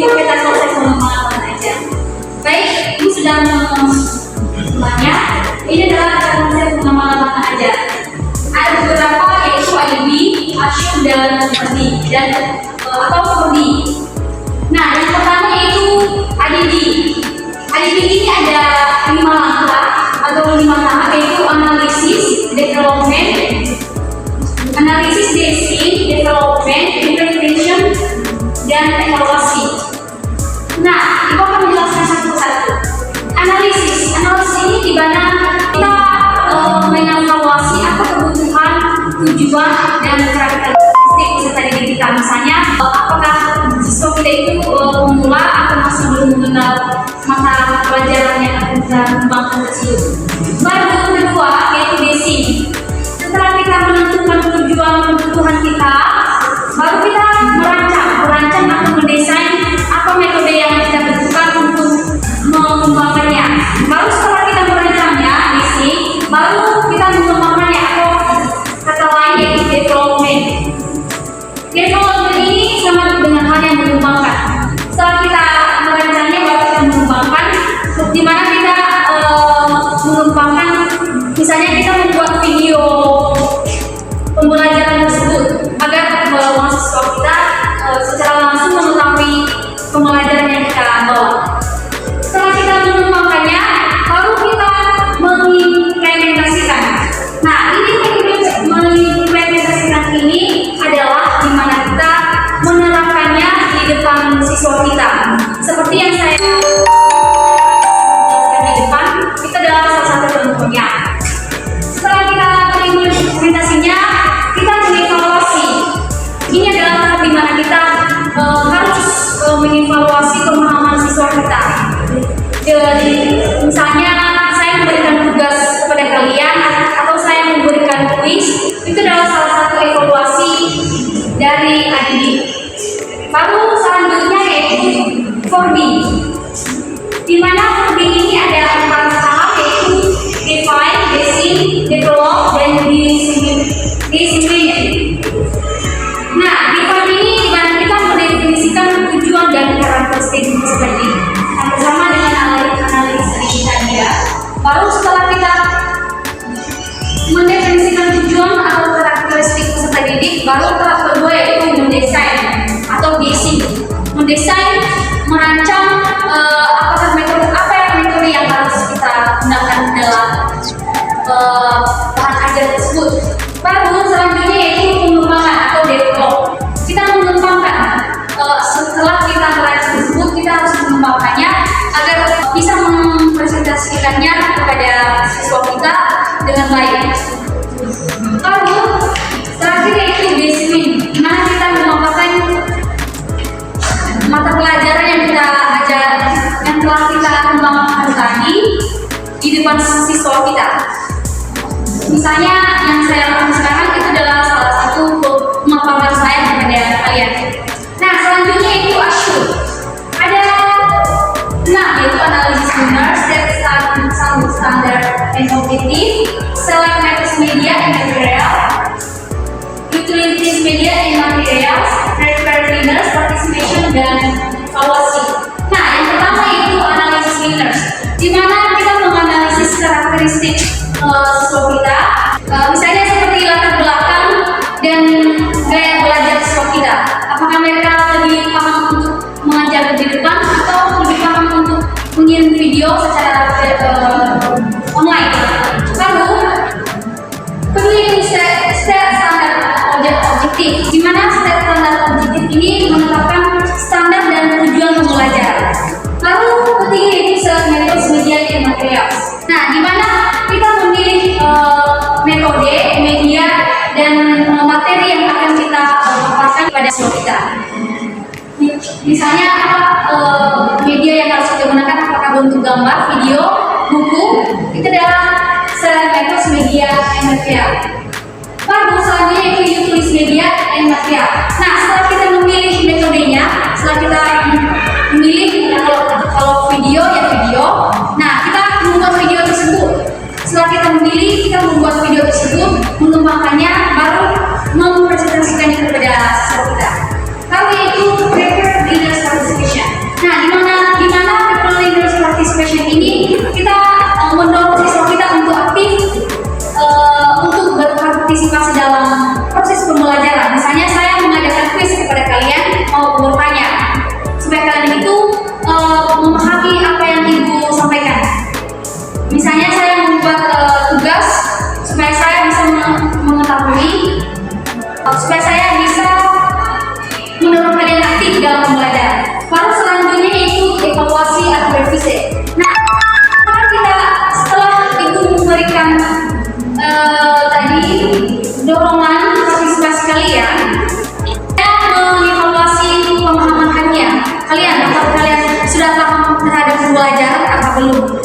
kita selesai pengembangan aja. Baik, Ibu sudah semuanya. Ini adalah konsep pengembangan aja. Ada beberapa yaitu IDB, assume dan atau 4D. Nah, yang pertama yaitu IDB. IDB ini ada 5 langkah atau 5 tahap, yaitu analisis, development, implementation, dan evaluasi. Nah, Ibu akan menjelaskan satu persatu. Analisis ini di mana kita mengevaluasi apa kebutuhan, tujuan, dan karakteristik peserta didik kita. Misalnya, apakah siswa kita itu pemula atau masih belum mengenal mata pelajaran yang akan kita kembangkan tersebut. Baru kedua yaitu basic. Setelah kita menentukan tujuan kebutuhan kita, baru kita merancang atau mendesain apa metode yang kita butuhkan untuk mengembangkannya. Baru setelah kita merancangnya, basic, baru kita mengembangkannya atau kata lain yaitu development. Development ini sama dengan hal yang mengembangkan. Setelah kita merancangnya, baru kita mengembangkan, di mana kita mengembangkan, misalnya kita membuat video pembelajaran tersebut agar mahasiswa kita secara langsung mengetahui pembelajaran yang kita bawa. Setelah kita mengembangkannya, baru kita mengimplementasikan. Nah, ini mengimplementasikan ini adalah dimana kita menerapkannya di depan siswa kita. Seperti yang saya jelaskan di depan, itu adalah salah satu contohnya. Setelah kita mengimplementasinya, kita mengevaluasi. Ini adalah tahap dimana kita harus mengevaluasi pemahaman siswa kita. Jadi, misalnya saya memberikan tugas kepada kalian atau saya memberikan kuis, itu adalah salah satu evaluasi dari IDB. Baru selanjutnya yaitu 4D, di mana 4D ini ada 4 tahap yaitu define, basic, develop, dan discipline. Nah, define ini di mana kita mendefinisikan tujuan dan karakteristik seperti bersama dengan analis tadi ya. Baru setelah kita mendefinisikan tujuan atau karakteristik peserta didik, baru tahap kedua yaitu mendesain atau basic. Mendesain, merancang apa metode yang harus kita gunakan dalam bahan ajar tersebut. Baru selanjutnya yaitu pengembangan atau develop. Kita mengembangkan. Setelah kita merancang tersebut, kita harus mengembangkannya agar bisa mempresentasikannya kepada siswa kita dengan baik. Lalu terakhir yaitu discipline, di mana kita mengembangkan mata pelajaran yang kita ajar, yang telah kita kembangkan tadi di depan siswa kita. Misalnya yang saya lakukan sekarang itu adalah salah satu pemaparan saya kepada kalian. Nah, selanjutnya itu assume. Ada 6 yaitu analisis benar, set standard and objective, select methods media and material, utilities media and materials, prepare learners, participation, dan evaluasi. Nah, yang pertama yaitu analisis learners, di mana kita menganalisis karakteristik siswa kita, misalnya seperti latar belakang dan gaya belajar siswa kita. Apakah mereka lebih paham untuk mengajar di depan atau lebih paham untuk mengirim video secara online? Lalu pilih standar objektif, di mana standar objektif ini menetapkan standar dan tujuan pembelajaran. Lalu ketiga yaitu select methods media dan material. Nah, di mana kita memilih metode, media, dan materi yang akan kita paparkan kepada siswa kita. Misalnya media yang harus kita gunakan, apakah bentuk gambar, video, buku, itu adalah select methods media dan material. Baru selanjutnya itu utilities media dan material. Nah, setelah kita memilih metodenya, setelah kita memilih kalau video ya video, nah kita membuat video tersebut. Setelah kita memilih, kita membuat video tersebut, mengembangkannya, baru mempresentasikannya kepada siswa kita. Lalu yaitu prepare learners participation. kalian itu memahami apa yang ibu sampaikan. Misalnya saya membuat tugas supaya saya bisa mengetahui, supaya saya bisa mendorong kalian aktif dalam belajar. Lalu selanjutnya yaitu evaluasi atau revisi. Nah, setelah itu memberikan tadi dorongan partisipasi kalian, saya mengevaluasi pemahaman kalian. Apakah kalian sudah paham terhadap pembelajaran atau belum?